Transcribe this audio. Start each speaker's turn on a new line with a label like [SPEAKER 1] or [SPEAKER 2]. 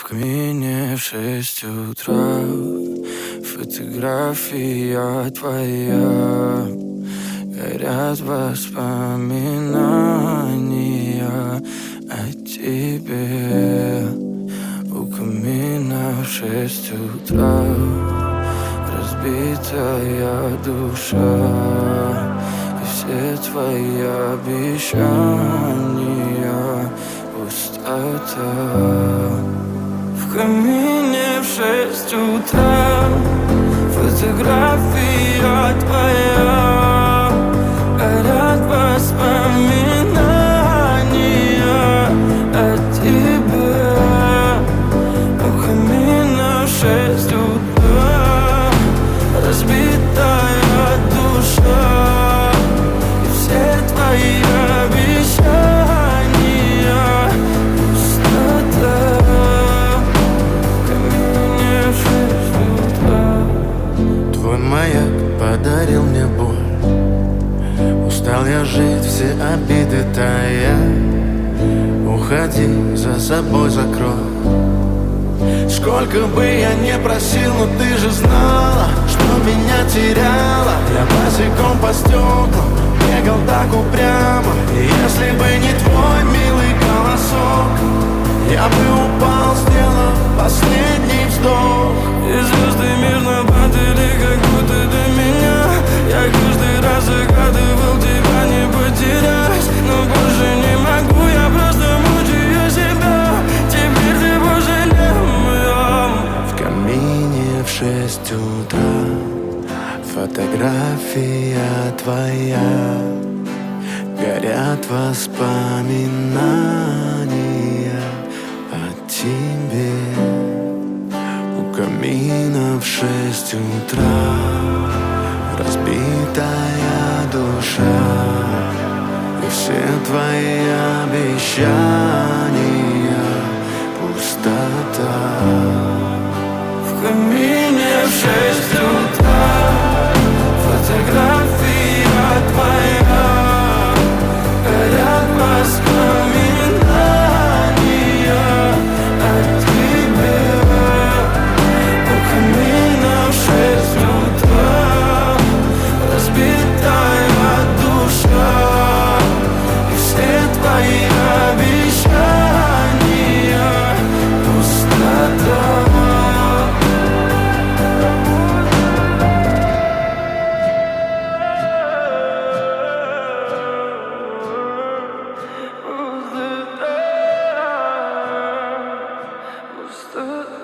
[SPEAKER 1] камине в 6 утра. Фотография твоя. Горят воспоминания о тебе. У камина в 6 утра. Разбитая душа. И все твои обещания пустота. В камине в 6 утра. Фотография твоя. Горят воспоминания о тебе. У камина в 6 утра. Разбитая душа. И все твои обещания пустота. В камине в 6 утра.
[SPEAKER 2] Твой маяк подарил мне боль. Устал я жить, все обиды тая. Уходи, за собой закрой. Сколько бы я не просил, но ты же знала, что меня теряла. Я босиком по стеклам бегал так упрямо. И если бы не твой милый голосок, я бы упал, сделав последний вздох.
[SPEAKER 1] И звезды мирно падали, как будто до меня. Я каждый раз загадывал тебя не потерять, но больше не могу, я просто мучаю себя. Теперь ты больше не моя.
[SPEAKER 2] В камине в 6 утра. Фотография твоя. Горят воспоминания о тебе. У камина в 6 утра. Разбитая душа. И все твои обещания пустота.
[SPEAKER 1] В камине в 6 утра. Фотография твоя. Горят воспоминания о тебе. У камина в 6 утра. Разбитая душа. И все твои обещания пустота. Пустота.